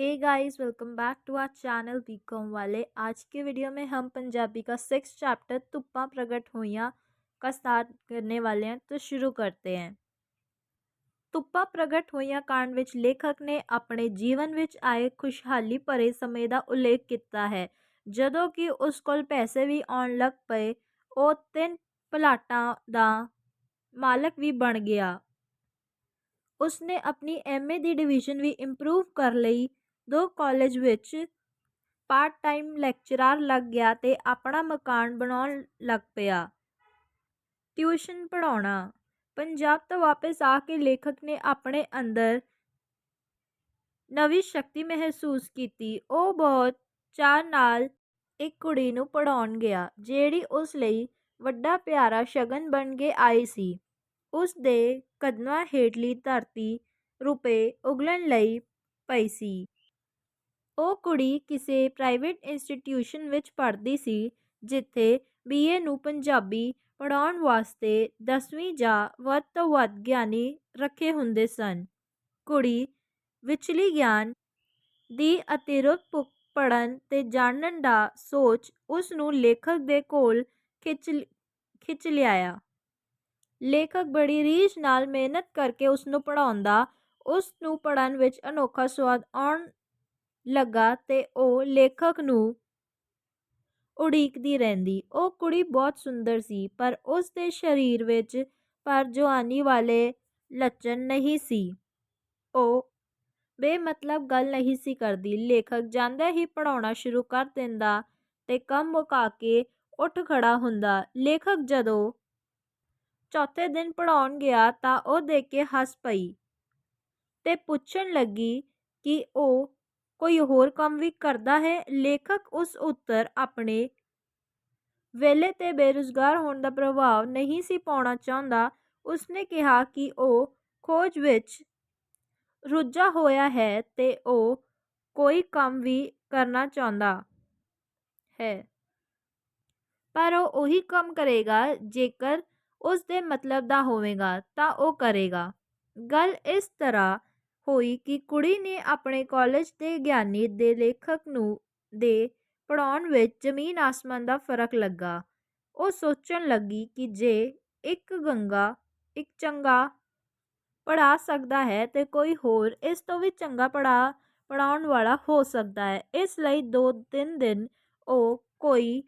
Hey guys, welcome back to our channel BCom वाले। आज के वीडियो में हम पंजाबी का 6 चैप्टर तुप्पा प्रगट होइयां का स्टार्ट करने वाले हैं। तो शुरू करते हैं। ਤੁੱਪਾਂ ਪ੍ਰਗਟ ਹੋਈਆਂ ਕਾਂਡ ਵਿੱਚ ਲੇਖਕ ਨੇ ਆਪਣੇ ਜੀਵਨ ਵਿੱਚ ਆਏ ਖੁਸ਼ਹਾਲੀ ਭਰੇ ਸਮੇਂ ਦਾ ਉਲੇਖ ਕੀਤਾ ਹੈ। ਜਦੋਂ ਕਿ ਉਸ ਕੋਲ ਪੈਸੇ ਵੀ ਆਉਣ ਲੱਗ ਪਏ, ਉਹ 3 ਪਲਾਟਾਂ ਦਾ ਮਾਲਕ ਵੀ ਬਣ ਗਿਆ। ਉਸਨੇ ਆਪਣੀ ਐਮਏ ਦੀ ਡਿਵੀਜ਼ਨ ਵੀ ਇੰਪਰੂਵ ਕਰ ਲਈ। 2 ਕਾਲਜ ਵਿੱਚ ਪਾਰਟ ਟਾਈਮ ਲੈਕਚਰਰ ਲੱਗ ਗਿਆ ਤੇ ਆਪਣਾ ਮਕਾਨ ਬਣਾਉਣ ਲੱਗ ਪਿਆ। ਟਿਊਸ਼ਨ ਪੜ੍ਹਾਉਣਾ। ਪੰਜਾਬ ਤੋਂ ਵਾਪਸ ਆ ਕੇ ਲੇਖਕ ਨੇ ਆਪਣੇ ਅੰਦਰ ਨਵੀਂ ਸ਼ਕਤੀ ਮਹਿਸੂਸ ਕੀਤੀ। ਉਹ ਬਹੁਤ ਚਾਅ ਨਾਲ ਇੱਕ ਕੁੜੀ ਨੂੰ ਪੜ੍ਹਾਉਣ ਗਿਆ, ਜਿਹੜੀ ਉਸ ਲਈ ਵੱਡਾ ਪਿਆਰਾ ਸ਼ਗਨ ਬਣ ਕੇ ਆਈ ਸੀ। ਉਸ ਦੇ ਕਦਮਾਂ ਹੇਠਲੀ ਧਰਤੀ ਰੁਪਏ ਉਗਲਣ ਲਈ ਪਈ ਸੀ। ਉਹ ਕੁੜੀ ਕਿਸੇ ਪ੍ਰਾਈਵੇਟ ਇੰਸਟੀਟਿਊਸ਼ਨ ਵਿੱਚ ਪੜ੍ਹਦੀ ਸੀ, ਜਿੱਥੇ ਬੀਏ ਨੂੰ ਪੰਜਾਬੀ ਪੜ੍ਹਾਉਣ ਵਾਸਤੇ 10ਵੀਂ ਜਾਂ ਵੱਧ ਤੋਂ ਵੱਧ ਗਿਆਨੀ ਰੱਖੇ ਹੁੰਦੇ ਸਨ। ਕੁੜੀ ਵਿਚਲੀ ਗਿਆਨ ਦੀ ਅਤਿਰਿਕਤ ਪੜ੍ਹਨ ਤੇ ਜਾਣਨ ਦਾ ਸੋਚ ਉਸ ਨੂੰ ਲੇਖਕ ਦੇ ਕੋਲ ਖਿੱਚ ਲਿਆਇਆ। ਲੇਖਕ ਬੜੀ ਰੀਝ ਨਾਲ ਮਿਹਨਤ ਕਰਕੇ ਉਸ ਨੂੰ ਪੜ੍ਹਾਉਂਦਾ। ਉਸ ਨੂੰ ਪੜ੍ਹਨ ਵਿੱਚ ਅਨੋਖਾ ਸੁਆਦ ਆਉਣ ਲੱਗਾ ਤੇ ਉਹ ਲੇਖਕ ਨੂੰ ਉਡੀਕਦੀ ਰਹਿੰਦੀ। ਉਹ ਕੁੜੀ ਬਹੁਤ ਸੁੰਦਰ ਸੀ, ਪਰ ਉਸ ਦੇ ਸਰੀਰ ਵਿੱਚ ਜਵਾਨੀ ਵਾਲੇ ਲੱਛਣ ਨਹੀਂ ਸੀ। ਉਹ ਬੇਮਤਲਬ ਗੱਲ ਨਹੀਂ ਸੀ ਕਰਦੀ। ਲੇਖਕ ਜਾਂਦੇ ਹੀ ਪੜ੍ਹਾਉਣਾ ਸ਼ੁਰੂ ਕਰ ਦਿੰਦਾ ਤੇ ਕੰਮ ਮੁਕਾ ਕੇ ਉੱਠ ਖੜਾ ਹੁੰਦਾ। ਲੇਖਕ ਜਦੋਂ ਚੌਥੇ ਦਿਨ ਪੜ੍ਹਾਉਣ ਗਿਆ ਤਾਂ ਉਹ ਦੇਖ ਕੇ ਹੱਸ ਪਈ ਤੇ ਪੁੱਛਣ ਲੱਗੀ ਕਿ ਉਹ ਕੋਈ ਹੋਰ ਕੰਮ ਵੀ ਕਰਦਾ ਹੈ। ਲੇਖਕ ਉਸ ਉੱਤਰ ਆਪਣੇ ਵਿਹਲੇ ਤੇ ਬੇਰੁਜ਼ਗਾਰ ਹੋਣ ਦਾ ਪ੍ਰਭਾਵ ਨਹੀਂ ਸੀ ਪਾਉਣਾ ਚਾਹੁੰਦਾ। ਉਸਨੇ ਕਿਹਾ ਕਿ ਉਹ ਖੋਜ ਵਿੱਚ ਰੁੱਝਾ ਹੋਇਆ ਹੈ ਤੇ ਉਹ ਕੋਈ ਕੰਮ ਵੀ ਕਰਨਾ ਚਾਹੁੰਦਾ ਹੈ, ਪਰ ਉਹ ਉਹੀ ਕੰਮ ਕਰੇਗਾ ਜੇਕਰ ਉਸ ਦੇ ਮਤਲਬ ਦਾ ਹੋਵੇਗਾ ਤਾਂ ਉਹ ਕਰੇਗਾ। ਗੱਲ ਇਸ ਤਰ੍ਹਾਂ ਹੋਈ ਕਿ ਕੁੜੀ ਨੇ ਆਪਣੇ ਕਾਲਜ ਦੇ ਗਿਆਨੀ ਦੇ ਲੇਖਕ ਨੂੰ ਦੇ ਪੜ੍ਹਾਉਣ ਵਿੱਚ ਜ਼ਮੀਨ ਆਸਮਾਨ ਦਾ ਫਰਕ ਲੱਗਾ। ਉਹ ਸੋਚਣ ਲੱਗੀ ਕਿ ਜੇ ਇੱਕ ਚੰਗਾ ਪੜ੍ਹਾ ਸਕਦਾ ਹੈ ਤੇ ਕੋਈ ਹੋਰ ਇਸ ਤੋਂ ਵੀ ਚੰਗਾ ਪੜ੍ਹਾਉਣ ਵਾਲਾ ਹੋ ਸਕਦਾ ਹੈ। ਇਸ ਲਈ 2-3 ਦਿਨ ਉਹ ਕੋਈ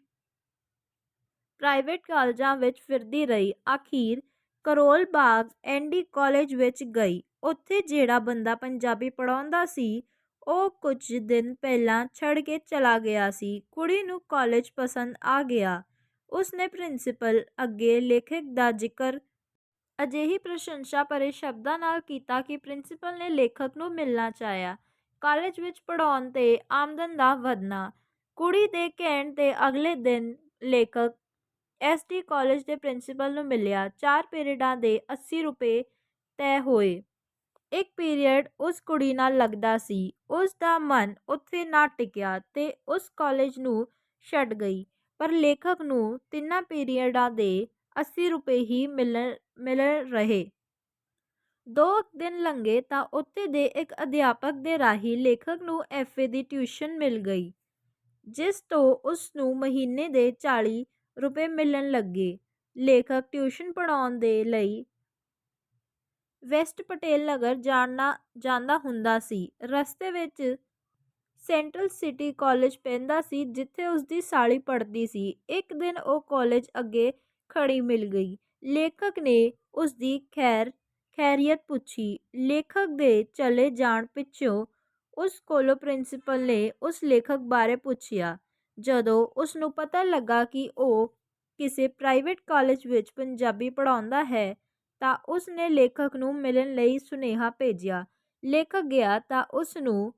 ਪ੍ਰਾਈਵੇਟ ਕਾਲਜਾਂ ਵਿੱਚ ਫਿਰਦੀ ਰਹੀ। ਆਖਿਰ ਕਰੋਲ ਬਾਗ ਐਨਡੀ ਕਾਲਜ ਵਿੱਚ ਗਈ। ਉੱਥੇ ਜਿਹੜਾ ਬੰਦਾ ਪੰਜਾਬੀ ਪੜ੍ਹਾਉਂਦਾ ਸੀ, ਉਹ ਕੁਝ ਦਿਨ ਪਹਿਲਾਂ ਛੱਡ ਕੇ ਚਲਾ ਗਿਆ ਸੀ। ਕੁੜੀ ਨੂੰ ਕਾਲਜ ਪਸੰਦ ਆ ਗਿਆ। ਉਸਨੇ ਪ੍ਰਿੰਸੀਪਲ ਅੱਗੇ ਲੇਖਕ ਦਾ ਜ਼ਿਕਰ ਅਜਿਹੀ ਪ੍ਰਸ਼ੰਸਾ ਭਰੇ ਸ਼ਬਦਾਂ ਨਾਲ ਕੀਤਾ ਕਿ ਪ੍ਰਿੰਸੀਪਲ ਨੇ ਲੇਖਕ ਨੂੰ ਮਿਲਣਾ ਚਾਹਿਆ। ਕਾਲਜ ਵਿੱਚ ਪੜ੍ਹਾਉਣ ਤੇ ਆਮਦਨ ਦਾ ਵਧਣਾ। ਕੁੜੀ ਦੇ ਕਹਿਣ ਤੇ ਅਗਲੇ ਦਿਨ ਲੇਖਕ ਐਸਡੀ ਕਾਲਜ ਦੇ ਪ੍ਰਿੰਸੀਪਲ ਨੂੰ ਮਿਲਿਆ। 4 ਪੀਰੀਅਡਾਂ ਦੇ 80 ਰੁਪਏ ਤੈਅ ਹੋਏ। ਇੱਕ ਪੀਰੀਅਡ ਉਸ ਕੁੜੀ ਨਾਲ ਲੱਗਦਾ ਸੀ। ਉਸ ਦਾ ਮਨ ਉੱਥੇ ਨਾ ਟਿਕਿਆ ਤੇ ਉਸ ਕਾਲਜ ਨੂੰ ਛੱਡ ਗਈ, ਪਰ ਲੇਖਕ ਨੂੰ 3 ਪੀਰੀਅਡਾਂ ਦੇ 80 ਰੁਪਏ ਹੀ ਮਿਲ ਰਹੇ। 2 ਦਿਨ ਲੰਘੇ ਤਾਂ ਉੱਥੇ ਦੇ ਇੱਕ ਅਧਿਆਪਕ ਦੇ ਰਾਹੀਂ ਲੇਖਕ ਨੂੰ ਐਫਏ ਦੀ ਟਿਊਸ਼ਨ ਮਿਲ ਗਈ, ਜਿਸ ਤੋਂ ਉਸ ਨੂੰ ਮਹੀਨੇ ਦੇ 40 ਰੁਪਏ ਮਿਲਣ ਲੱਗੇ। ਲੇਖਕ ਟਿਊਸ਼ਨ ਪੜ੍ਹਾਉਣ ਦੇ ਲਈ ਵੈਸਟ ਪਟੇਲ ਨਗਰ ਜਾਂਦਾ ਹੁੰਦਾ ਸੀ। ਰਸਤੇ ਵਿੱਚ ਸੈਂਟਰਲ ਸਿਟੀ ਕਾਲਜ ਪੈਂਦਾ ਸੀ, ਜਿੱਥੇ ਉਸਦੀ ਸਾਲੀ ਪੜ੍ਹਦੀ ਸੀ। ਇੱਕ ਦਿਨ ਉਹ ਕਾਲਜ ਅੱਗੇ ਖੜੀ ਮਿਲ ਗਈ। ਲੇਖਕ ਨੇ ਉਸਦੀ ਖੈਰੀਅਤ ਪੁੱਛੀ। ਲੇਖਕ ਦੇ ਚਲੇ ਜਾਣ ਪਿੱਛੋਂ ਉਸ ਕੋਲੋਂ ਪ੍ਰਿੰਸੀਪਲ ਨੇ ਉਸ ਲੇਖਕ ਬਾਰੇ ਪੁੱਛਿਆ। ਜਦੋਂ ਉਸ ਨੂੰ ਪਤਾ ਲੱਗਾ ਕਿ ਉਹ ਕਿਸੇ ਪ੍ਰਾਈਵੇਟ ਕਾਲਜ ਵਿੱਚ ਪੰਜਾਬੀ ਪੜ੍ਹਾਉਂਦਾ ਹੈ ਤਾਂ ਉਸ ਨੇ ਲੇਖਕ ਨੂੰ ਮਿਲਣ ਲਈ ਸੁਨੇਹਾ ਭੇਜਿਆ। ਲੇਖਕ ਗਿਆ ਤਾਂ ਉਸ ਨੂੰ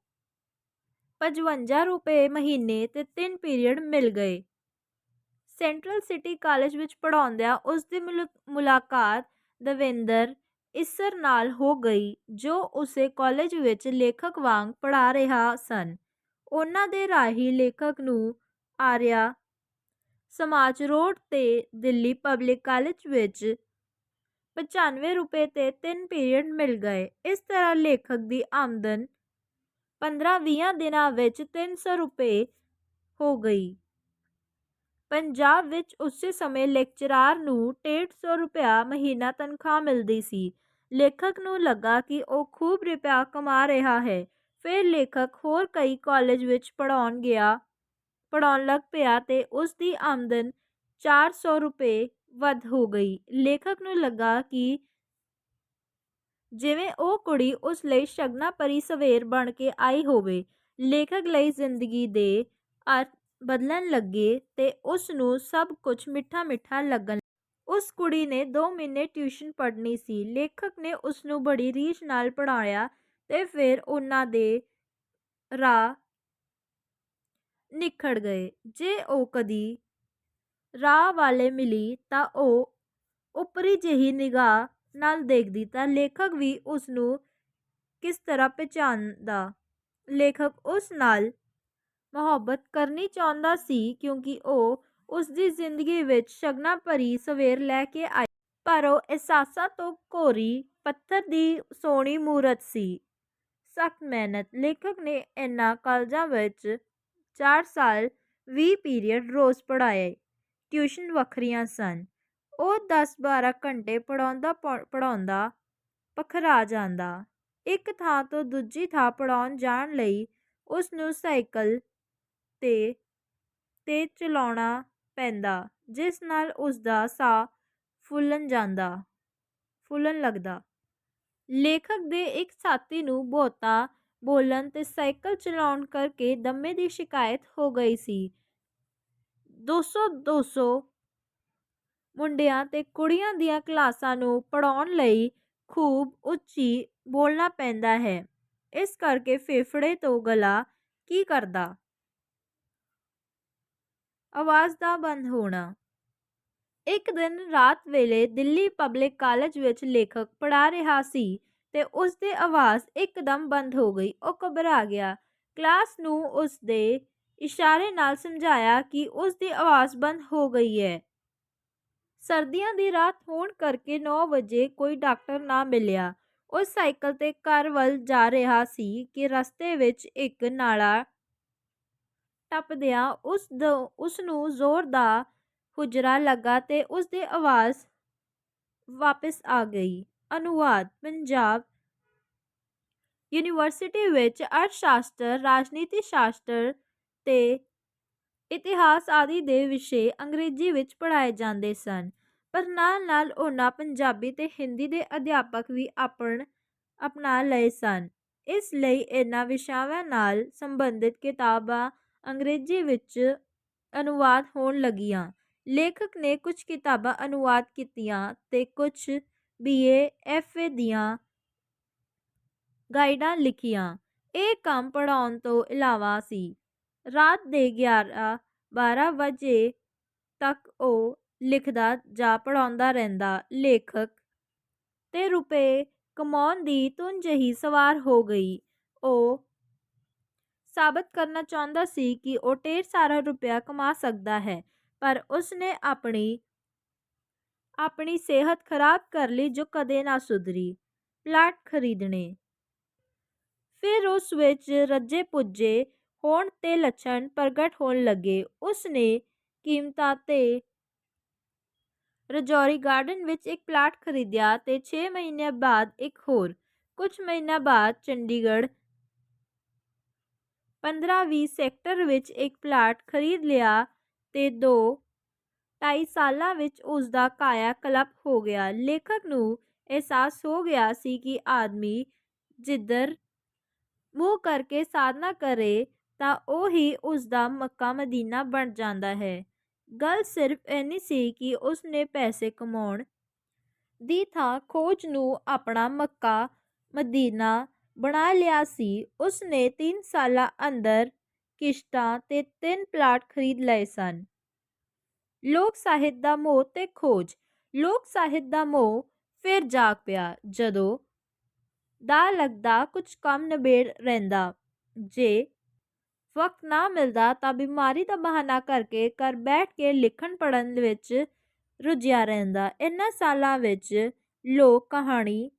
55 ਰੁਪਏ ਮਹੀਨੇ ਤੇ 3 ਪੀਰੀਅਡ ਮਿਲ ਗਏ। ਸੈਂਟਰਲ ਸਿਟੀ ਕਾਲਜ ਵਿੱਚ ਪੜ੍ਹਾਉਂਦਿਆਂ ਉਸ ਦੀ ਮੁਲਾਕਾਤ ਦਵਿੰਦਰ ਇਸਰ ਨਾਲ ਹੋ ਗਈ, ਜੋ ਉਸੇ ਕਾਲਜ ਵਿੱਚ ਲੇਖਕ ਵਾਂਗ ਪੜ੍ਹਾ ਰਿਹਾ ਸਨ। ਉਹਨਾਂ ਦੇ ਰਾਹੀਂ ਲੇਖਕ ਨੂੰ ਆਰੀਆ ਸਮਾਜ ਰੋਡ ਤੇ ਦਿੱਲੀ ਪਬਲਿਕ ਕਾਲਜ ਵਿੱਚ 95 ਰੁਪਏ ਤੇ 3 ਪੀਰੀਅਡ ਮਿਲ ਗਏ। ਇਸ ਤਰ੍ਹਾਂ ਲੇਖਕ ਦੀ ਆਮਦਨ 15-20 ਦਿਨਾਂ ਵਿੱਚ 300 ਰੁਪਏ ਹੋ ਗਈ। ਪੰਜਾਬ ਵਿੱਚ ਉਸੇ ਸਮੇਂ ਲੈਕਚਰਾਰ ਨੂੰ 150 ਰੁਪਇਆ ਮਹੀਨਾ ਤਨਖਾਹ ਮਿਲਦੀ ਸੀ। ਲੇਖਕ ਨੂੰ ਲੱਗਾ ਕਿ ਉਹ ਖੂਬ ਰੁਪਇਆ ਕਮਾ ਰਿਹਾ ਹੈ। ਫਿਰ ਲੇਖਕ ਹੋਰ ਕਈ ਕਾਲਜ ਵਿੱਚ ਪੜ੍ਹਾਉਣ ਲੱਗ ਪਿਆ ਤੇ ਉਸ ਦੀ ਆਮਦਨ 400 ਰੁਪਏ ਵੱਧ ਹੋ ਗਈ। ਲੇਖਕ ਨੂੰ ਲੱਗਾ ਕਿ ਜਿਵੇਂ ਉਹ ਕੁੜੀ ਉਸ ਲਈ ਸ਼ਗਨਾ ਪਰੀ ਸਵੇਰ ਬਣ ਕੇ ਆਈ ਹੋਵੇ। ਲੇਖਕ ਲਈ ਜ਼ਿੰਦਗੀ ਦੇ ਅਰਥ ਬਦਲਣ ਲੱਗੇ ਤੇ ਉਸ ਨੂੰ ਸਭ ਕੁਝ ਮਿੱਠਾ ਮਿੱਠਾ ਲੱਗਣ। ਉਸ ਕੁੜੀ ਨੇ 2 ਮਹੀਨੇ ਟਿਊਸ਼ਨ ਪੜ੍ਹਨੀ ਸੀ। ਲੇਖਕ ਨੇ ਉਸ ਨੂੰ ਬੜੀ ਰੀਝ ਨਾਲ ਪੜ੍ਹਾਇਆ ਤੇ ਫਿਰ ਉਹਨਾਂ ਦੇ ਰਾਹ ਨਿਖੜ ਗਏ। ਜੇ ਉਹ ਕਦੀ ਰਾਹ ਵਾਲੇ ਮਿਲੀ ਤਾਂ ਉਹ ਉਪਰੀ ਜਿਹੀ ਨਿਗਾਹ ਨਾਲ ਦੇਖਦੀ ਤਾਂ ਲੇਖਕ ਵੀ ਉਸ ਨੂੰ ਕਿਸ ਤਰ੍ਹਾਂ ਪਛਾਣਦਾ। ਲੇਖਕ ਉਸ ਨਾਲ ਮੁਹੱਬਤ ਕਰਨੀ ਚਾਹੁੰਦਾ ਸੀ ਕਿਉਂਕਿ ਉਹ ਉਸ ਦੀ ਜ਼ਿੰਦਗੀ ਵਿੱਚ ਸ਼ਗਨਾ ਭਰੀ ਸਵੇਰ ਲੈ ਕੇ ਆਈ। ਪਰ ਉਹ ਅਹਿਸਾਸਾਂ ਤੋਂ ਕੋਰੀ ਪੱਥਰ ਦੀ ਸੋਹਣੀ ਮੂਰਤ ਸੀ। ਸਖਤ ਮਿਹਨਤ। ਲੇਖਕ ਨੇ ਇਹਨਾਂ ਕਾਲਜਾਂ ਵਿੱਚ 4 ਸਾਲ 20 ਪੀਰੀਅਡ ਰੋਜ਼ ਪੜ੍ਹਾਏ। ਟਿਊਸ਼ਨ ਵੱਖਰੀਆਂ ਸਨ। ਉਹ 10-12 ਘੰਟੇ ਪੜ੍ਹਾਉਂਦਾ ਪਖਰਾ ਜਾਂਦਾ। ਇੱਕ ਥਾਂ ਤੋਂ ਦੂਜੀ ਥਾਂ ਪੜ੍ਹਾਉਣ ਜਾਣ ਲਈ ਉਸ ਨੂੰ ਸਾਈਕਲ ਤੇ ਤੇਜ਼ ਚਲਾਉਣਾ ਪੈਂਦਾ ਜਿਸ ਨਾਲ ਉਸ ਦਾ ਸਾਹ ਫੁੱਲਣ ਲੱਗਦਾ। ਲੇਖਕ ਦੇ ਇੱਕ ਸਾਥੀ ਨੂੰ ਬਹੁਤਾ ਬੋਲਣ ਤੇ ਸਾਈਕਲ ਚਲਾਉਣ ਕਰਕੇ ਦਮੇ ਦੀ ਸ਼ਿਕਾਇਤ ਹੋ ਗਈ ਸੀ। 200-200 ਮੁੰਡਿਆਂ ਤੇ ਕੁੜੀਆਂ ਦੀਆਂ ਕਲਾਸਾਂ ਨੂੰ ਪੜ੍ਹਾਉਣ ਲਈ ਖੂਬ ਉੱਚੀ ਬੋਲਣਾ ਪੈਂਦਾ ਹੈ। ਇਸ ਕਰਕੇ ਫੇਫੜੇ ਤੋਂ ਗਲਾ ਕੀ ਕਰਦਾ। ਆਵਾਜ਼ ਦਾ ਬੰਦ ਹੋਣਾ। ਇੱਕ ਦਿਨ ਰਾਤ ਵੇਲੇ ਦਿੱਲੀ ਪਬਲਿਕ ਕਾਲਜ ਵਿੱਚ ਲੇਖਕ ਪੜ੍ਹਾ ਰਿਹਾ ਸੀ ਤੇ ਉਸ ਦੀ ਆਵਾਜ਼ ਇੱਕਦਮ ਬੰਦ ਹੋ ਗਈ। ਉਹ ਘਬਰਾ ਗਿਆ। ਕਲਾਸ ਨੂੰ ਉਸ ਦੇ ਇਸ਼ਾਰੇ ਨਾਲ ਸਮਝਾਇਆ ਕਿ ਉਸ ਦੀ ਆਵਾਜ਼ ਬੰਦ ਹੋ ਗਈ ਹੈ। ਸਰਦੀਆਂ ਦੀ ਰਾਤ ਹੋਣ ਕਰਕੇ 9 ਵਜੇ ਕੋਈ ਡਾਕਟਰ ਨਾ ਮਿਲਿਆ। ਉਹ ਸਾਈਕਲ ਤੇ ਘਰ ਵੱਲ ਜਾ ਰਿਹਾ ਸੀ ਕਿ ਰਸਤੇ ਵਿੱਚ ਇੱਕ ਨਾਲਾ ਟੱਪਦਿਆਂ ਉਸ ਨੂੰ ਜ਼ੋਰ ਦਾ ਹੁਜਰਾ ਲੱਗਾ ਤੇ ਉਸ ਦੀ ਆਵਾਜ਼ ਵਾਪਸ ਆ ਗਈ। ਅਨੁਵਾਦ। ਪੰਜਾਬ ਯੂਨੀਵਰਸਿਟੀ ਵਿੱਚ ਅਰਥ ਸ਼ਾਸਤਰ, ਰਾਜਨੀਤੀ ਸ਼ਾਸਤਰ ਤੇ ਇਤਿਹਾਸ ਆਦਿ ਦੇ ਵਿਸ਼ੇ ਅੰਗਰੇਜ਼ੀ ਵਿੱਚ ਪੜ੍ਹਾਏ ਜਾਂਦੇ ਸਨ। ਪਰ ਨਾਲ ਨਾਲ ਉਹਨਾਂ ਪੰਜਾਬੀ ਤੇ ਹਿੰਦੀ ਦੇ ਅਧਿਆਪਕ ਵੀ ਅਪਣਾ ਲਏ ਸਨ। ਇਸ ਲਈ ਇਹਨਾਂ ਵਿਸ਼ਿਆਂ ਨਾਲ ਸੰਬੰਧਿਤ ਕਿਤਾਬਾਂ ਅੰਗਰੇਜ਼ੀ ਵਿੱਚ ਅਨੁਵਾਦ ਹੋਣ ਲੱਗੀਆਂ। ਲੇਖਕ ਨੇ ਕੁਝ ਕਿਤਾਬਾਂ ਅਨੁਵਾਦ ਕੀਤੀਆਂ ਤੇ ਕੁਝ BA, FA ਦੀਆਂ ਗਾਈਡਾਂ ਲਿਖੀਆਂ। ਇਹ ਕੰਮ ਪੜ੍ਹਾਉਣ ਤੋਂ ਇਲਾਵਾ ਸੀ। ਰਾਤ ਦੇ 11-12 ਵਜੇ ਤੱਕ ਉਹ ਲਿਖਦਾ ਜਾਂ ਪੜ੍ਹਾਉਂਦਾ ਰਹਿੰਦਾ। ਲੇਖਕ ਤੇ ਰੁਪਏ ਕਮਾਉਣ ਦੀ ਧੁਨ ਜਿਹੀ ਸਵਾਰ ਹੋ ਗਈ। ਉਹ ਸਾਬਤ ਕਰਨਾ ਚਾਹੁੰਦਾ ਸੀ ਕਿ ਉਹ ਢੇਰ ਸਾਰਾ ਰੁਪਇਆ ਕਮਾ ਸਕਦਾ ਹੈ। ਪਰ ਉਸ ਨੇ ਆਪਣੀ ਸਿਹਤ ਖਰਾਬ ਕਰ ਲਈ ਜੋ ਕਦੇ ਨਾ ਸੁਧਰੀ। ਪਲਾਟ ਖਰੀਦਣੇ। ਫਿਰ ਉਸ ਵਿੱਚ ਰੱਜੇ ਪੁੱਜੇ ਹੋਣ ਤੇ ਲੱਛਣ ਪ੍ਰਗਟ ਹੋਣ ਲੱਗੇ। ਉਸ ਨੇ ਕੀਮਤਾਂ ਤੇ ਰਜੌਰੀ ਗਾਰਡਨ ਵਿੱਚ ਇੱਕ ਪਲਾਟ ਖਰੀਦਿਆ ਤੇ 6 ਮਹੀਨਿਆਂ ਬਾਅਦ ਇੱਕ ਹੋਰ। ਕੁਝ ਮਹੀਨਿਆਂ ਬਾਅਦ ਚੰਡੀਗੜ੍ਹ 15-20 ਸੈਕਟਰ ਵਿੱਚ ਇੱਕ ਪਲਾਟ ਖਰੀਦ ਲਿਆ ਤੇ 2-2.5 ਸਾਲਾਂ ਵਿੱਚ ਉਸ ਦਾ ਕਾਇਆ ਕਲਪ ਹੋ ਗਿਆ। ਲੇਖਕ ਨੂੰ ਅਹਿਸਾਸ ਹੋ ਗਿਆ ਸੀ ਕਿ ਆਦਮੀ ਜਿੱਧਰ ਮੂੰਹ ਕਰਕੇ ਸਾਧਨਾ ਕਰੇ ਤਾਂ ਉਹ ਹੀ ਉਸ ਦਾ ਮੱਕਾ ਮਦੀਨਾ ਬਣ ਜਾਂਦਾ ਹੈ। ਗੱਲ ਸਿਰਫ ਇੰਨੀ ਸੀ ਕਿ ਉਸ ਨੇ ਪੈਸੇ ਕਮਾਉਣ ਦੀ ਥਾਂ ਖੋਜ ਨੂੰ ਆਪਣਾ ਮੱਕਾ ਮਦੀਨਾ ਬਣਾ ਲਿਆ ਸੀ। ਉਸ ਨੇ 3 ਸਾਲਾਂ ਅੰਦਰ ਕਿਸ਼ਤਾਂ ਤੇ 3 ਪਲਾਟ ਖਰੀਦ ਲਏ ਸਨ। ਲੋਕ ਸਾਹਿਤ ਦਾ ਮੋਹ ਤੇ ਖੋਜ। ਲੋਕ ਸਾਹਿਤ ਦਾ ਮੋਹ ਫਿਰ ਜਾਗ ਪਿਆ ਜਦੋਂ ਦਾ ਲੱਗਦਾ ਕੁਝ ਕੰਮ ਨਿਬੇੜ ਰਹਿੰਦਾ। ਜੇ ਵਕਤ ਨਾ ਮਿਲਦਾ ਤਾਂ ਬਿਮਾਰੀ ਦਾ ਬਹਾਨਾ ਕਰਕੇ ਘਰ ਬੈਠ ਕੇ ਲਿਖਣ ਪੜ੍ਹਨ ਵਿੱਚ ਰੁੱਝਿਆ ਰਹਿੰਦਾ। ਇਹਨਾਂ ਸਾਲਾਂ ਵਿੱਚ ਲੋਕ ਕਹਾਣੀ,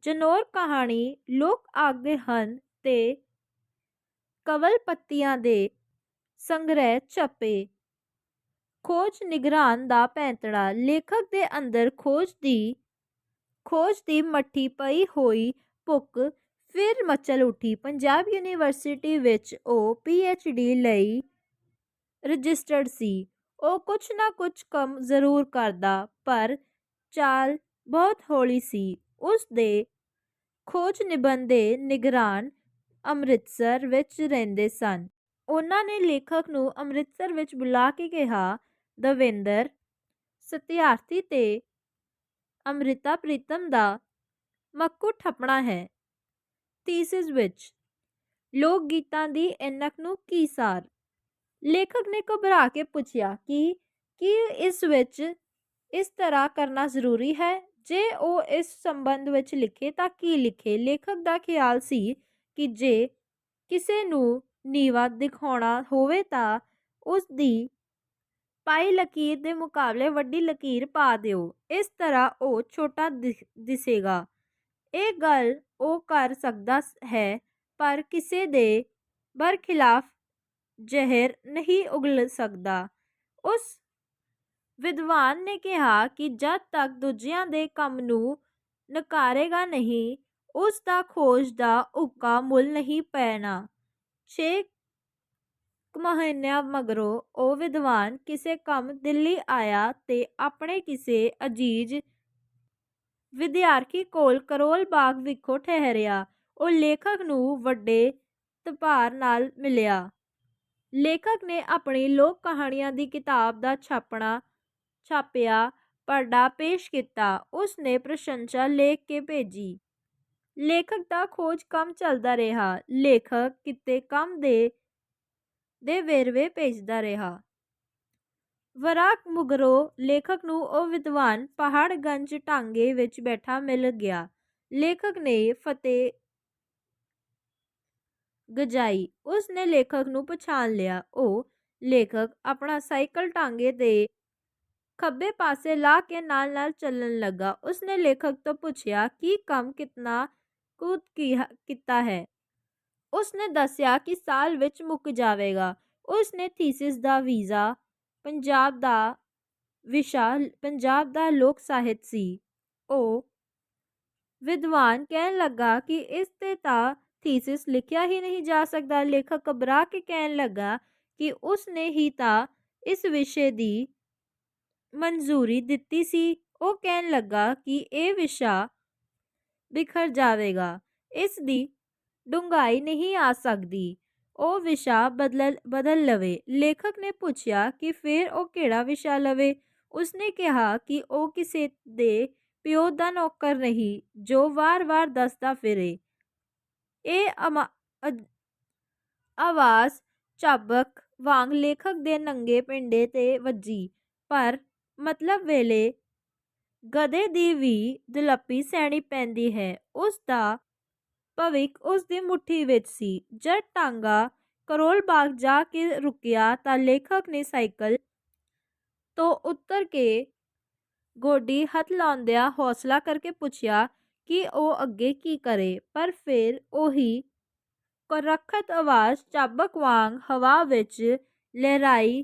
ਜਨੌਰ ਕਹਾਣੀ, ਲੋਕ ਆਖਦੇ ਹਨ ਤੇ ਕਵਲ ਪੱਤੀਆਂ ਦੇ ਸੰਗ੍ਰਹਿ ਛਪੇ। ਖੋਜ ਨਿਗਰਾਨ ਦਾ ਪੈਂਤੜਾ। ਲੇਖਕ ਦੇ ਅੰਦਰ ਖੋਜ ਦੀ ਮੱਠੀ ਪਈ ਹੋਈ ਭੁੱਖ ਫਿਰ ਮਚਲ ਉੱਠੀ। ਪੰਜਾਬ ਯੂਨੀਵਰਸਿਟੀ ਵਿੱਚ ਉਹ PhD ਲਈ ਰਜਿਸਟਰਡ ਸੀ। ਉਹ ਕੁਛ ਨਾ ਕੁਛ ਕੰਮ ਜ਼ਰੂਰ ਕਰਦਾ, ਪਰ ਚਾਲ ਬਹੁਤ ਹੌਲੀ ਸੀ। ਉਸ ਦੇ ਖੋਜ ਨਿਬੰਧ ਦੇ ਨਿਗਰਾਨ ਅੰਮ੍ਰਿਤਸਰ ਵਿੱਚ ਰਹਿੰਦੇ ਸਨ। ਉਹਨਾਂ ਨੇ ਲੇਖਕ ਨੂੰ ਅੰਮ੍ਰਿਤਸਰ ਵਿੱਚ ਬੁਲਾ ਕੇ ਕਿਹਾ, ਦਵਿੰਦਰ ਸਤਿਆਰਥੀ ਤੇ ਅੰਮ੍ਰਿਤਾ ਪ੍ਰੀਤਮ ਦਾ ਮੱਕੂ ਠੱਪਣਾ ਹੈ। ਥੀਸਿਸ ਵਿੱਚ ਲੋਕ ਗੀਤਾਂ ਦੀ ਐਨਕ ਨੂੰ ਕੀ ਸਾਰ? ਲੇਖਕ ਨੇ ਘਬਰਾ ਕੇ ਪੁੱਛਿਆ ਕਿ ਕੀ ਇਸ ਵਿੱਚ ਇਸ ਤਰ੍ਹਾਂ ਕਰਨਾ ਜ਼ਰੂਰੀ ਹੈ? ਜੇ ਉਹ ਇਸ ਸੰਬੰਧ ਵਿੱਚ ਲਿਖੇ ਤਾਂ ਕੀ ਲਿਖੇ? ਲੇਖਕ ਦਾ ਖਿਆਲ ਸੀ ਕਿ ਜੇ ਕਿਸੇ ਨੂੰ ਨੀਵਾ ਦਿਖਾਉਣਾ ਹੋਵੇ ਤਾਂ ਉਸ ਦੀ ਪਾਈ ਲਕੀਰ ਦੇ ਮੁਕਾਬਲੇ ਵੱਡੀ ਲਕੀਰ ਪਾ ਦਿਓ। ਇਸ ਤਰ੍ਹਾਂ ਉਹ ਛੋਟਾ ਦਿਸੇਗਾ। ਇਹ ਗੱਲ ਉਹ ਕਰ ਸਕਦਾ ਹੈ, ਪਰ ਕਿਸੇ ਦੇ ਬਰਖਿਲਾਫ ਜ਼ਹਿਰ ਨਹੀਂ ਉਗਲ ਸਕਦਾ। ਉਸ ਵਿਦਵਾਨ ਨੇ ਕਿਹਾ ਕਿ ਜਦ ਤੱਕ ਦੂਜਿਆਂ ਦੇ ਕੰਮ ਨੂੰ ਨਕਾਰੇਗਾ ਨਹੀਂ, ਉਸ ਦਾ ਖੋਜ ਦਾ ਉੱਕਾ ਮੁੱਲ ਨਹੀਂ ਪੈਣਾ। 6 ਮਹੀਨਿਆਂ ਮਗਰੋਂ ਉਹ ਵਿਦਵਾਨ ਕਿਸੇ ਕੰਮ ਦਿੱਲੀ ਆਇਆ ਤੇ ਆਪਣੇ ਕਿਸੇ ਅਜ਼ੀਜ਼ ਵਿਦਿਆਰਥੀ ਕੋਲ ਕਰੋਲ ਬਾਗ ਵਿਖੋਂ ਠਹਿਰਿਆ। ਉਹ ਲੇਖਕ ਨੂੰ ਵੱਡੇ ਤਪਾਰ ਨਾਲ ਮਿਲਿਆ। ਲੇਖਕ ਨੇ ਆਪਣੀ ਲੋਕ ਕਹਾਣੀਆਂ ਦੀ ਕਿਤਾਬ ਦਾ ਛਾਪਿਆ ਪੜ੍ਹਾ ਪੇਸ਼ ਕੀਤਾ। ਉਸ ਨੇ ਪ੍ਰਸ਼ੰਸਾ ਲਿਖ ਕੇ ਭੇਜੀ। ਲੇਖਕ ਦਾ ਖੋਜ ਕੰਮ ਚੱਲਦਾ ਰਿਹਾ। ਲੇਖਕ ਕਿਤੇ ਕੰਮ ਦੇ ਵੇਰਵੇ ਭੇਜਦਾ ਰਿਹਾ। ਵਰਾਕ ਮਗਰੋਂ ਲੇਖਕ ਨੂੰ ਉਹ ਵਿਦਵਾਨ ਪਹਾੜਗੰਜ ਟਾਂਗੇ ਵਿੱਚ ਬੈਠਾ ਮਿਲ ਗਿਆ। ਲੇਖਕ ਨੇ ਫਤਿਹ ਗਜਾਈ। ਉਸ ਨੇ ਲੇਖਕ ਨੂੰ ਪਛਾਣ ਲਿਆ। ਉਹ ਲੇਖਕ ਆਪਣਾ ਸਾਈਕਲ ਟਾਂਗੇ ਦੇ ਖੱਬੇ ਪਾਸੇ ਲਾ ਕੇ ਨਾਲ ਨਾਲ ਚੱਲਣ ਲੱਗਾ। ਉਸ ਨੇ ਲੇਖਕ ਤੋਂ ਪੁੱਛਿਆ, ਕੀ ਕੰਮ ਕਿਤਨਾ ਕੁ ਕੀਤਾ ਹੈ? ਉਸ ਨੇ ਦੱਸਿਆ ਕਿ ਸਾਲ ਵਿੱਚ ਮੁੱਕ ਜਾਵੇਗਾ। ਉਸ ਨੇ ਥੀਸਿਸ ਦਾ ਵੀਜ਼ਾ ਪੰਜਾਬ ਦਾ ਵਿਸ਼ਾ ਪੰਜਾਬ ਦਾ ਲੋਕ ਸਾਹਿਤ ਸੀ। ਉਹ ਵਿਦਵਾਨ ਕਹਿਣ ਲੱਗਾ ਕਿ ਇਸ ਤੇ ਤਾਂ ਥੀਸਿਸ ਲਿਖਿਆ ਹੀ ਨਹੀਂ ਜਾ ਸਕਦਾ। ਲੇਖਕ ਘਬਰਾ ਕੇ ਕਹਿਣ ਲੱਗਾ ਕਿ ਉਸ ਨੇ ਹੀ ਤਾਂ ਇਸ ਵਿਸ਼ੇ ਦੀ ਮਨਜ਼ੂਰੀ ਦਿੱਤੀ ਸੀ। ਉਹ ਕਹਿਣ ਲੱਗਾ ਕਿ ਇਹ ਵਿਸ਼ਾ ਬਿਖਰ ਜਾਵੇਗਾ, ਇਸ ਦੀ ਡੂੰਘਾਈ ਨਹੀਂ ਆ ਸਕਦੀ। ਉਹ ਵਿਸ਼ਾ ਬਦਲ ਲਵੇ। ਲੇਖਕ ਨੇ ਪੁੱਛਿਆ ਕਿ ਫਿਰ ਉਹ ਕਿਹੜਾ ਵਿਸ਼ਾ ਲਵੇ? ਉਸਨੇ ਕਿਹਾ ਕਿ ਉਹ ਕਿਸੇ ਦੇ ਪਿਓ ਦਾ ਨੌਕਰ ਨਹੀਂ ਜੋ ਵਾਰ-ਵਾਰ ਦੱਸਦਾ ਫਿਰੇ। ਇਹ ਆਵਾਜ਼ ਚਾਬਕ ਵਾਂਗ ਲੇਖਕ ਦੇ ਨੰਗੇ ਪਿੰਡੇ ਤੇ ਵੱਜੀ, ਪਰ ਮਤਲਬ ਵੇਲੇ ਗਧੇ ਦੀ ਵੀ ਦੁਲੱਪੀ ਸਹਿਣੀ ਪੈਂਦੀ ਹੈ। ਉਸ ਦਾ ਭਵਿੱਖ ਉਸ ਦੀ ਮੁੱਠੀ ਵਿੱਚ ਸੀ। ਜਦ ਟਾਂਗਾ ਕਰੋਲ ਬਾਗ ਜਾ ਕੇ ਰੁਕਿਆ ਤਾਂ ਲੇਖਕ ਨੇ ਸਾਈਕਲ ਤੋਂ ਉਤਰ ਕੇ ਗੋਡੀ ਹੱਥ ਲਾਉਂਦਿਆਂ ਹੌਸਲਾ ਕਰਕੇ ਪੁੱਛਿਆ ਕਿ ਉਹ ਅੱਗੇ ਕੀ ਕਰੇ, ਪਰ ਫਿਰ ਉਹੀ ਕੁਰੱਖਤ ਆਵਾਜ਼ ਚਾਬਕ ਵਾਂਗ ਹਵਾ ਵਿੱਚ ਲਹਿਰਾਈ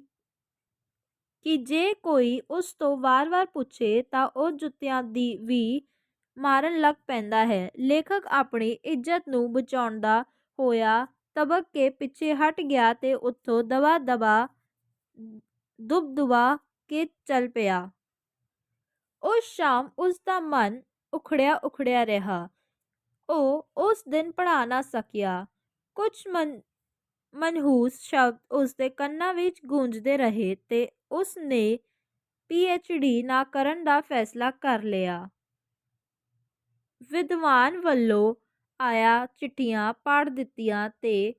ਕਿ ਜੇ ਕੋਈ ਉਸ ਤੋਂ ਵਾਰ-ਵਾਰ ਪੁੱਛੇ ਤਾਂ ਉਹ ਜੁੱਤੀਆਂ ਦੀ ਵੀ ਮਾਰਨ ਲੱਗ ਪੈਂਦਾ ਹੈ। ਲੇਖਕ ਆਪਣੀ ਇੱਜ਼ਤ ਨੂੰ ਬਚਾਉਂਦਾ ਹੋਇਆ ਤਬਕ ਕੇ ਪਿੱਛੇ ਹਟ ਗਿਆ ਤੇ ਉੱਥੋਂ ਦੁਬਦੁਬਾ ਕੇ ਚੱਲ ਪਿਆ। ਉਸ ਸ਼ਾਮ ਉਸ ਦਾ ਮਨ ਉਖੜਿਆ ਰਿਹਾ। ਉਹ ਉਸ ਦਿਨ ਪੜ੍ਹਾ ਨਾ ਸਕਿਆ। ਕੁਝ ਮਨਹੂਸ ਸ਼ਬਦ ਉਸ ਦੇ ਕੰਨਾਂ ਵਿੱਚ ਗੂੰਜਦੇ ਰਹੇ ਤੇ ਉਸ ਨੇ PhD ਨਾ ਕਰਨ ਦਾ ਫੈਸਲਾ ਕਰ ਲਿਆ। ਵਿਦਵਾਨ ਵੱਲੋਂ ਆਇਆ ਚਿੱਠੀਆਂ ਪੜ੍ਹ ਦਿੱਤੀਆਂ ਤੇ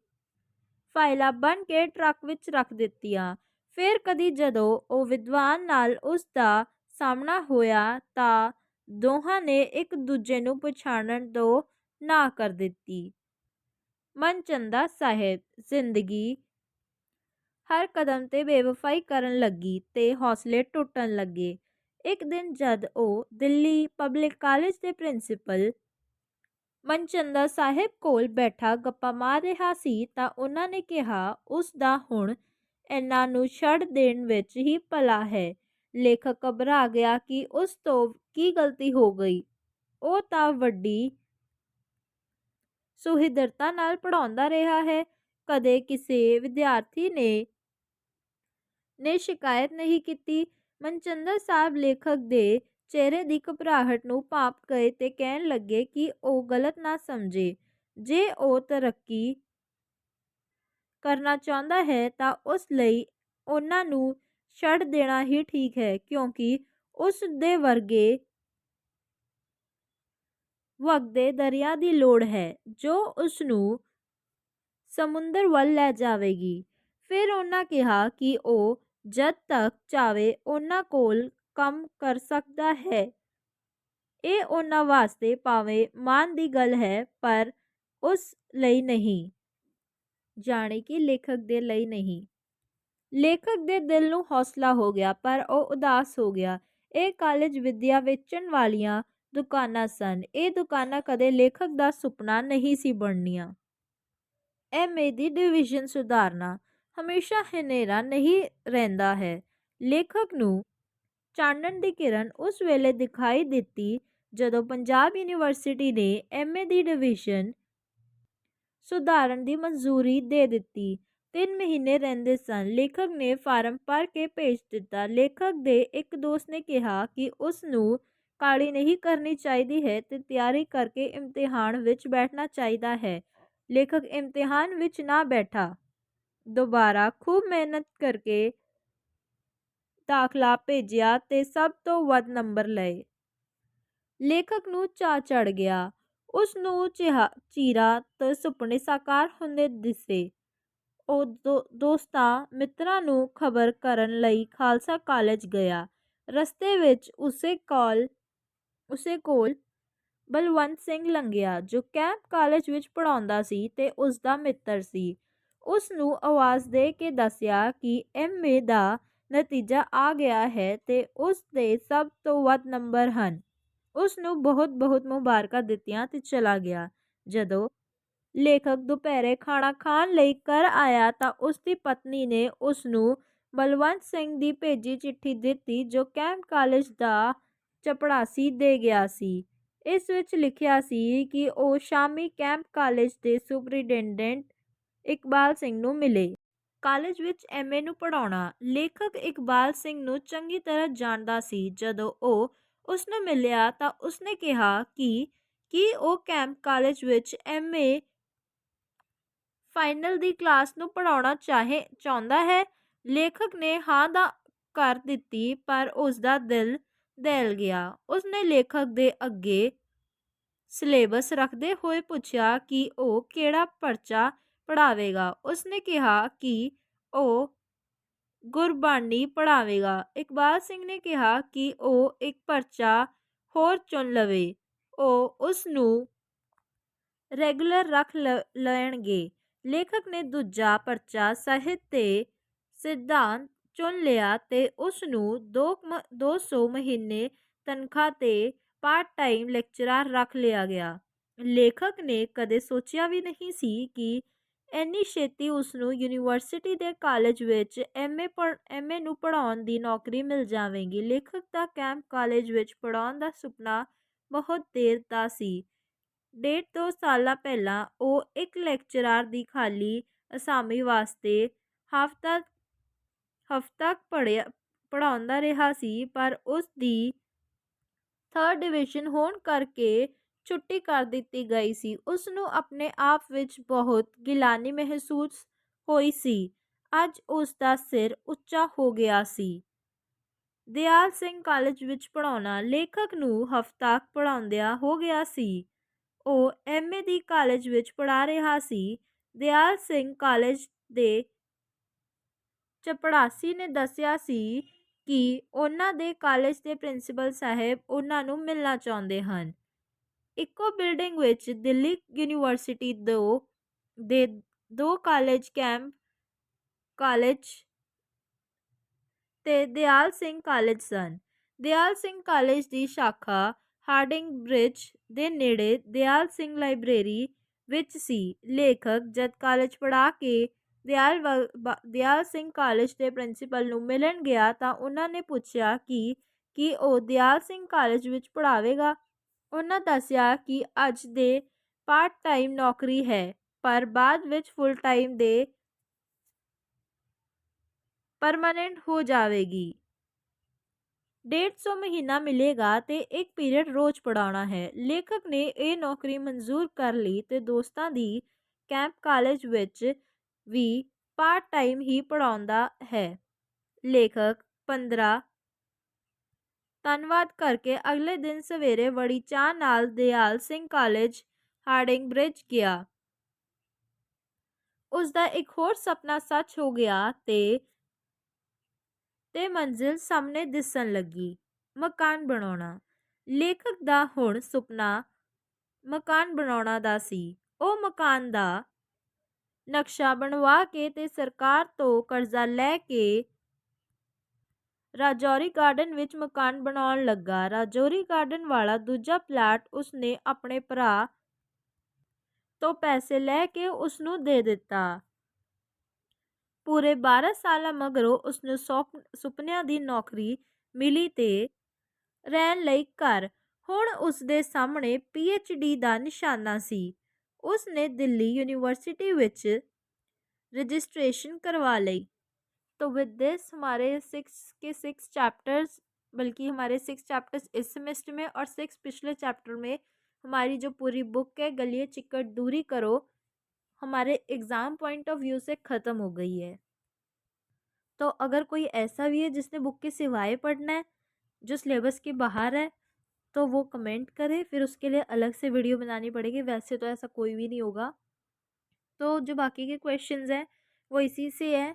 ਫਾਈਲਾਂ ਬੰਨ੍ਹ ਕੇ ਟਰੱਕ ਵਿੱਚ ਰੱਖ ਦਿੱਤੀਆਂ। ਫਿਰ ਕਦੀ ਜਦੋਂ ਉਹ ਵਿਦਵਾਨ ਨਾਲ ਉਸ ਦਾ ਸਾਹਮਣਾ ਹੋਇਆ ਤਾਂ ਦੋਹਾਂ ਨੇ ਇੱਕ ਦੂਜੇ ਨੂੰ ਪਛਾਣਨ ਤੋਂ ਨਾਂਹ ਕਰ ਦਿੱਤੀ। ਮਨਚੰਦਾ ਸਾਹਿਬ। ਜ਼ਿੰਦਗੀ ਹਰ ਕਦਮ ਤੇ ਬੇਵਫਾਈ ਕਰਨ ਲੱਗੀ ਤੇ ਹੌਸਲੇ ਟੁੱਟਣ ਲੱਗੇ। ਇੱਕ ਦਿਨ ਜਦ ਉਹ ਦਿੱਲੀ ਪਬਲਿਕ ਕਾਲਜ ਦੇ ਪ੍ਰਿੰਸੀਪਲ ਮਨਚੰਦਾ ਸਾਹਿਬ ਕੋਲ ਬੈਠਾ ਗੱਪਾਂ ਮਾਰ ਰਿਹਾ ਸੀ ਤਾਂ ਉਹਨਾਂ ਨੇ ਕਿਹਾ, ਉਸ ਦਾ ਹੁਣ ਇਹਨਾਂ ਨੂੰ ਛੱਡ ਦੇਣ ਵਿੱਚ ਹੀ ਭਲਾ ਹੈ। ਲੇਖਕ ਘਬਰਾ ਗਿਆ ਕਿ ਉਸ ਤੋਂ ਕੀ ਗਲਤੀ ਹੋ ਗਈ। ਉਹ ਤਾਂ ਵੱਡੀ ਸੁਹਿਰਦਤਾ ਨਾਲ ਪੜ੍ਹਾਉਂਦਾ ਰਿਹਾ ਹੈ। ਕਦੇ ਕਿਸੇ ਵਿਦਿਆਰਥੀ ਨੇ ਸ਼ਿਕਾਇਤ ਨਹੀਂ ਕੀਤੀ। ਮਨਚੰਦਾ ਸਾਹਿਬ ਲੇਖਕ ਦੇ ਚਿਹਰੇ ਦੀ ਘਬਰਾਹਟ ਨੂੰ ਭਾਂਪ ਗਏ ਤੇ ਕਹਿਣ ਲੱਗੇ ਕਿ ਉਹ ਗਲਤ ਨਾ ਸਮਝੇ। ਜੇ ਉਹ ਤਰੱਕੀ ਕਰਨਾ ਚਾਹੁੰਦਾ ਹੈ ਤਾਂ ਉਸ ਲਈ ਉਹਨਾਂ ਨੂੰ ਛੱਡ ਦੇਣਾ ਹੀ ਠੀਕ ਹੈ, ਕਿਉਂਕਿ ਉਸ ਦੇ ਵਰਗੇ ਵਗਦੇ ਦਰਿਆ ਦੀ ਲੋੜ ਹੈ ਜੋ ਉਸ ਨੂੰ ਸਮੁੰਦਰ ਵੱਲ ਲੈ ਜਾਵੇਗੀ। ਫਿਰ ਉਹਨਾਂ ਕਿਹਾ ਕਿ ਉਹ ਜਦ ਤੱਕ ਚਾਹੇ ਉਹਨਾਂ ਕੋਲ ਕੰਮ ਕਰ ਸਕਦਾ ਹੈ। ਇਹ ਉਹਨਾਂ ਵਾਸਤੇ ਭਾਵੇਂ ਮਾਣ ਦੀ ਗੱਲ ਹੈ, ਪਰ ਉਸ ਲਈ ਨਹੀਂ, ਜਾਣੀ ਕਿ ਲੇਖਕ ਦੇ ਲਈ ਨਹੀਂ। ਲੇਖਕ ਦੇ ਦਿਲ ਨੂੰ ਹੌਸਲਾ ਹੋ ਗਿਆ, ਪਰ ਉਹ ਉਦਾਸ ਹੋ ਗਿਆ। ਇਹ ਕਾਲਜ ਵਿੱਦਿਆ ਵੇਚਣ ਵਾਲੀਆਂ ਦੁਕਾਨਾਂ ਸਨ। ਇਹ ਦੁਕਾਨਾਂ ਕਦੇ ਲੇਖਕ ਦਾ ਸੁਪਨਾ ਨਹੀਂ ਸੀ ਬਣਨੀਆਂ। ਐਮ.ਏ. ਦੀ ਡਿਵੀਜ਼ਨ ਸੁਧਾਰਨਾ ਹਮੇਸ਼ਾ ਹਨੇਰਾ ਨਹੀਂ ਰਹਿੰਦਾ ਹੈ। ਲੇਖਕ ਨੂੰ ਚਾਨਣ ਦੀ ਕਿਰਨ ਉਸ ਵੇਲੇ ਦਿਖਾਈ ਦਿੱਤੀ ਜਦੋਂ ਪੰਜਾਬ ਯੂਨੀਵਰਸਿਟੀ ਨੇ ਐਮ.ਏ. ਦੀ ਡਿਵੀਜ਼ਨ ਸੁਧਾਰਨ ਦੀ ਮਨਜ਼ੂਰੀ ਦੇ ਦਿੱਤੀ। 3 ਮਹੀਨੇ ਰਹਿੰਦੇ ਸਨ। ਲੇਖਕ ਨੇ ਫਾਰਮ ਭਰ ਕੇ ਭੇਜ ਦਿੱਤਾ। ਲੇਖਕ ਦੇ ਇੱਕ ਦੋਸਤ ਨੇ ਕਿਹਾ ਕਿ ਉਸ ਨੂੰ ਕਾਹਲੀ ਨਹੀਂ ਕਰਨੀ ਚਾਹੀਦੀ ਹੈ ਤੇ ਤਿਆਰੀ ਕਰਕੇ ਇਮਤਿਹਾਨ ਵਿੱਚ ਬੈਠਣਾ ਚਾਹੀਦਾ ਹੈ। ਲੇਖਕ ਇਮਤਿਹਾਨ ਵਿੱਚ ਨਾ ਬੈਠਾ। ਦੁਬਾਰਾ ਖੂਬ ਮਿਹਨਤ ਕਰਕੇ ਦਾਖਲਾ ਭੇਜਿਆ ਤੇ ਸਭ ਤੋਂ ਵੱਧ ਨੰਬਰ ਲਏ। ਲੇਖਕ ਨੂੰ ਚਾਅ ਚੜ੍ਹ ਗਿਆ। ਉਸ ਨੂੰ ਚਿਰਾਂ ਤੋਂ ਸੁਪਨੇ ਸਾਕਾਰ ਹੁੰਦੇ ਦਿਸੇ। ਉਹ ਦੋਸਤਾਂ ਮਿੱਤਰਾਂ ਨੂੰ ਖਬਰ ਕਰਨ ਲਈ ਖਾਲਸਾ ਕਾਲਜ ਗਿਆ। ਰਸਤੇ ਵਿੱਚ ਉਸੇ ਕੋਲ ਬਲਵੰਤ ਸਿੰਘ ਲੰਘਿਆ, ਜੋ ਕੈਂਪ ਕਾਲਜ ਵਿੱਚ ਪੜ੍ਹਾਉਂਦਾ ਸੀ ਤੇ ਉਸ ਦਾ ਮਿੱਤਰ ਸੀ। ਉਸ ਨੂੰ ਆਵਾਜ਼ ਦੇ ਕੇ ਦੱਸਿਆ ਕਿ ਐਮ.ਏ. ਦਾ ਨਤੀਜਾ ਆ ਗਿਆ ਹੈ ਤੇ ਉਸ ਦੇ ਸਭ ਤੋਂ ਵੱਧ ਨੰਬਰ ਹਨ। ਉਸ ਨੂੰ ਬਹੁਤ-ਬਹੁਤ ਮੁਬਾਰਕਾਂ ਦਿੱਤੀਆਂ ਤੇ ਚਲਾ ਗਿਆ। ਜਦੋਂ ਲੇਖਕ ਦੁਪਹਿਰੇ ਖਾਣਾ ਖਾਣ ਲਈ ਘਰ ਆਇਆ ਤਾਂ ਉਸ ਦੀ ਪਤਨੀ ਨੇ ਉਸ ਨੂੰ ਬਲਵੰਤ ਸਿੰਘ ਦੀ ਭੇਜੀ ਚਿੱਠੀ ਦਿੱਤੀ, ਜੋ ਕੈਂਪ ਕਾਲਜ ਦਾ ਚਪੜਾਸੀ ਦੇ ਗਿਆ ਸੀ। ਇਸ ਵਿੱਚ ਲਿਖਿਆ ਸੀ ਕਿ ਉਹ ਸ਼ਾਮੀ ਕੈਂਪ ਕਾਲਜ ਦੇ ਸੁਪਰਿੰਟੈਂਡੈਂਟ ਇਕਬਾਲ ਸਿੰਘ ਨੂੰ ਮਿਲੇ। ਕਾਲਜ ਵਿੱਚ ਐਮ.ਏ. ਨੂੰ ਪੜ੍ਹਾਉਣਾ। ਲੇਖਕ ਇਕਬਾਲ ਸਿੰਘ ਨੂੰ ਚੰਗੀ ਤਰ੍ਹਾਂ ਜਾਣਦਾ ਸੀ। ਜਦੋਂ ਉਹ ਉਸ ਨੂੰ ਮਿਲਿਆ ਤਾਂ ਉਸਨੇ ਕਿਹਾ ਕਿ ਕੀ ਉਹ ਕੈਂਪ ਕਾਲਜ ਵਿੱਚ ਐਮ.ਏ. ਫਾਈਨਲ ਦੀ ਕਲਾਸ ਨੂੰ ਪੜ੍ਹਾਉਣਾ ਚਾਹੁੰਦਾ ਹੈ। ਲੇਖਕ ਨੇ ਹਾਂ ਦਾ ਕਰ ਦਿੱਤੀ, ਪਰ ਉਸ ਦਾ ਦਿਲ ਦਹਿਲ ਗਿਆ। ਉਸਨੇ ਲੇਖਕ ਦੇ ਅੱਗੇ ਸਿਲੇਬਸ ਰੱਖਦੇ ਹੋਏ ਪੁੱਛਿਆ ਕਿ ਉਹ ਕਿਹੜਾ ਪਰਚਾ ਪੜ੍ਹਾਵੇਗਾ। ਉਸਨੇ ਕਿਹਾ ਕਿ ਉਹ ਗੁਰਬਾਣੀ ਪੜ੍ਹਾਵੇਗਾ। ਇਕਬਾਲ ਸਿੰਘ ਨੇ ਕਿਹਾ ਕਿ ਉਹ ਇੱਕ ਪਰਚਾ ਹੋਰ ਚੁਣ ਲਵੇ। ਉਹ ਉਸ ਨੂੰ ਰੈਗੂਲਰ ਰੱਖ ਲੈਣਗੇ। ਲੇਖਕ ਨੇ ਦੂਜਾ ਪਰਚਾ ਸਾਹਿਤ ਤੇ ਸਿਧਾਂਤ ਚੁਣ ਲਿਆ ਤੇ ਉਸ ਨੂੰ 200 ਮਹੀਨੇ ਤਨਖਾਹ ਤੇ ਪਾਰਟ ਟਾਈਮ ਲੈਕਚਰਰ ਰੱਖ ਲਿਆ ਗਿਆ। ਲੇਖਕ ਨੇ ਕਦੇ ਸੋਚਿਆ ਵੀ ਨਹੀਂ ਸੀ ਕਿ ਇੰਨੀ ਛੇਤੀ ਉਸ ਨੂੰ ਯੂਨੀਵਰਸਿਟੀ ਦੇ ਕਾਲਜ ਵਿੱਚ ਐਮ.ਏ. ਨੂੰ ਪੜ੍ਹਾਉਣ ਦੀ ਨੌਕਰੀ ਮਿਲ ਜਾਵੇਗੀ। ਲੇਖਕ ਦਾ ਕੈਂਪ ਕਾਲਜ ਵਿੱਚ ਪੜ੍ਹਾਉਣ ਦਾ ਸੁਪਨਾ ਬਹੁਤ ਦੇਰ ਦਾ ਸੀ। 1.5-2 ਸਾਲਾਂ ਪਹਿਲਾਂ ਉਹ ਇੱਕ ਲੈਕਚਰਰ ਦੀ ਖਾਲੀ ਅਸਾਮੀ ਵਾਸਤੇ ਹਫ਼ਤਾ ਪੜ੍ਹਾਉਂਦਾ ਰਿਹਾ ਸੀ, ਪਰ ਉਸ ਦੀ 3rd ਡਿਵੀਜ਼ਨ ਹੋਣ ਕਰਕੇ ਛੁੱਟੀ ਕਰ ਦਿੱਤੀ ਗਈ ਸੀ। ਉਸ ਨੂੰ ਆਪਣੇ ਆਪ ਵਿੱਚ ਬਹੁਤ ਗਿਲਾਨੀ ਮਹਿਸੂਸ ਹੋਈ ਸੀ। ਅੱਜ ਉਸ ਦਾ ਸਿਰ ਉੱਚਾ ਹੋ ਗਿਆ ਸੀ। ਦਿਆਲ ਸਿੰਘ ਕਾਲਜ ਵਿੱਚ ਪੜ੍ਹਾਉਣਾ। ਲੇਖਕ ਨੂੰ ਹਫ਼ਤਾ ਪੜ੍ਹਾਉਂਦਿਆਂ ਹੋ ਗਿਆ ਸੀ। ਉਹ ਐਮ.ਏ. ਦੀ ਕਾਲਜ ਵਿੱਚ ਪੜ੍ਹਾ ਰਿਹਾ ਸੀ। ਦਿਆਲ ਸਿੰਘ ਕਾਲਜ ਦੇ ਚਪੜਾਸੀ ਨੇ ਦੱਸਿਆ ਸੀ ਕਿ ਉਹਨਾਂ ਦੇ ਕਾਲਜ ਦੇ ਪ੍ਰਿੰਸੀਪਲ ਸਾਹਿਬ ਉਹਨਾਂ ਨੂੰ ਮਿਲਣਾ ਚਾਹੁੰਦੇ ਹਨ। ਇੱਕੋ ਬਿਲਡਿੰਗ ਵਿੱਚ ਦਿੱਲੀ ਯੂਨੀਵਰਸਿਟੀ ਦੇ 2 ਕਾਲਜ, ਕੈਂਪ ਕਾਲਜ ਤੇ ਦਿਆਲ ਸਿੰਘ ਕਾਲਜ ਸਨ। ਦਿਆਲ ਸਿੰਘ ਕਾਲਜ ਦੀ ਸ਼ਾਖਾ ਹਾਰਡਿੰਗ ਬ੍ਰਿਜ ਦੇ ਨੇੜੇ ਦਿਆਲ ਸਿੰਘ ਲਾਇਬ੍ਰੇਰੀ ਵਿੱਚ ਸੀ। ਲੇਖਕ ਜਦ ਕਾਲਜ ਪੜ੍ਹਾ ਕੇ ਦਿਆਲ ਸਿੰਘ ਕਾਲਜ ਦੇ ਪ੍ਰਿੰਸੀਪਲ ਨੂੰ ਮਿਲਣ ਗਿਆ ਤਾਂ ਉਹਨਾਂ ਨੇ ਪੁੱਛਿਆ ਕਿ ਕੀ ਉਹ ਦਿਆਲ ਸਿੰਘ ਕਾਲਜ ਵਿੱਚ ਪੜ੍ਹਾਵੇਗਾ। ਉਹਨਾਂ ਦੱਸਿਆ ਕਿ ਅੱਜ ਦੇ ਪਾਰਟ ਟਾਈਮ ਨੌਕਰੀ ਹੈ, ਪਰ ਬਾਅਦ ਵਿੱਚ ਫੁੱਲ ਟਾਈਮ ਦੇ ਪਰਮਾਨੈਂਟ ਹੋ ਜਾਵੇਗੀ। 150 ਮਹੀਨਾ ਮਿਲੇਗਾ ਤੇ ਇੱਕ ਪੀਰੀਅਡ ਰੋਜ਼ ਪੜ੍ਹਾਉਣਾ ਹੈ। ਲੇਖਕ ਨੇ ਇਹ ਨੌਕਰੀ ਮਨਜ਼ੂਰ ਕਰ ਲਈ ਤੇ ਦੋਸਤਾਂ ਦੀ ਕੈਂਪ ਕਾਲਜ ਵਿੱਚ ਵੀ ਪਾਰਟ ਟਾਈਮ ਹੀ ਪੜ੍ਹਾਉਂਦਾ ਹੈ। ਲੇਖਕ 15 ਧੰਨਵਾਦ ਕਰਕੇ ਅਗਲੇ ਦਿਨ ਸਵੇਰੇ ਬੜੀ ਚਾਅ ਨਾਲ ਦਿਆਲ ਸਿੰਘ ਕਾਲਜ ਹਾਰਡਿੰਗ ਬ੍ਰਿਜ ਗਿਆ। ਉਸਦਾ ਇੱਕ ਹੋਰ ਸੁਪਨਾ ਸੱਚ ਹੋ ਗਿਆ ਤੇ ਮੰਜ਼ਿਲ ਸਾਹਮਣੇ ਦਿਸਣ ਲੱਗੀ, ਮਕਾਨ ਬਣਾਉਣਾ। ਲੇਖਕ ਦਾ ਹੁਣ ਸੁਪਨਾ ਮਕਾਨ ਬਣਾਉਣਾ ਦਾ ਸੀ। ਉਹ ਮਕਾਨ ਦਾ ਨਕਸ਼ਾ ਬਣਵਾ ਕੇ ਤੇ ਸਰਕਾਰ ਤੋਂ ਕਰਜ਼ਾ ਲੈ ਕੇ ਰਾਜੌਰੀ ਗਾਰਡਨ ਵਿੱਚ ਮਕਾਨ ਬਣਾਉਣ ਲੱਗਾ। ਰਾਜੌਰੀ ਗਾਰਡਨ ਵਾਲਾ ਦੂਜਾ ਪਲਾਟ ਉਸਨੇ ਆਪਣੇ ਭਰਾ ਤੋਂ ਪੈਸੇ ਲੈ ਕੇ ਉਸਨੂੰ ਦੇ ਦਿੱਤਾ। ਪੂਰੇ 12 ਸਾਲਾਂ ਮਗਰੋਂ ਉਸਨੂੰ ਸੁਪਨਿਆਂ ਦੀ ਨੌਕਰੀ ਮਿਲੀ ਤੇ ਰਹਿਣ ਲਈ ਘਰ। ਹੁਣ ਉਸਦੇ ਸਾਹਮਣੇ PhD ਦਾ ਨਿਸ਼ਾਨਾ ਸੀ। ਉਸਨੇ ਦਿੱਲੀ यूनिवर्सिटी ਵਿੱਚ रजिस्ट्रेशन करवा ली। तो विद दिस हमारे 6 चैप्टर्स, बल्कि हमारे 6 चैप्टर्स इस सेमेस्टर में और 6 पिछले चैप्टर में हमारी जो पूरी बुक है गलिए चिक्कड़ दूरी करो हमारे एग्ज़ाम पॉइंट ऑफ व्यू से ख़त्म हो गई है। तो अगर कोई ऐसा भी है जिसने बुक के सिवाय पढ़ना है, जो सिलेबस के बाहर है, तो वो कमेंट करे, फिर उसके लिए अलग से वीडियो बनानी पड़ेगी। वैसे तो ऐसा कोई भी नहीं होगा। तो जो बाकी के क्वेश्चंस हैं वो इसी से है।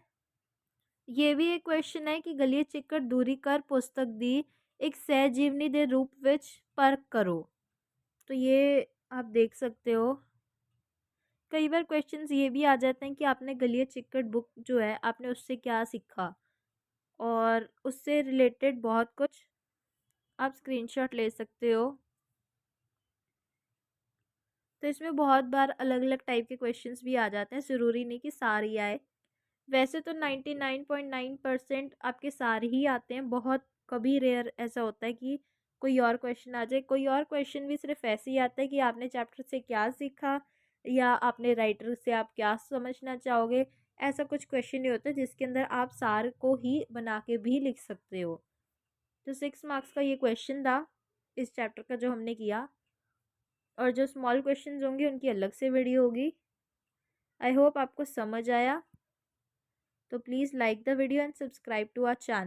ये भी एक क्वेश्चन है कि गलिए चिक्कड़ दूरी कर पुस्तक दी एक सहजीवनी दे रूप विच परख करो। तो ये आप देख सकते हो। कई बार क्वेश्चंस ये भी आ जाते हैं कि आपने गलिए चिक्कड़ बुक जो है आपने उससे क्या सीखा, और उससे रिलेटेड बहुत कुछ आप स्क्रीनशॉट ले सकते हो। तो इसमें बहुत बार अलग अलग टाइप के क्वेश्चंस भी आ जाते हैं, ज़रूरी नहीं कि सारे ही आए। वैसे तो 99.9% आपके सारे ही आते हैं। बहुत कभी रेयर ऐसा होता है कि कोई और क्वेश्चन आ जाए। कोई और क्वेश्चन भी सिर्फ ऐसे ही आता है कि आपने चैप्टर से क्या सीखा या आपने राइटर से आप क्या समझना चाहोगे। ऐसा कुछ क्वेश्चन नहीं होता जिसके अंदर आप सार को ही बना के भी लिख सकते हो। तो 6 मार्क्स का ये क्वेश्चन था इस चैप्टर का जो हमने किया, और जो स्मॉल क्वेश्चंस होंगे उनकी अलग से वीडियो होगी। आई होप आपको समझ आया। तो please like the video and subscribe to our channel.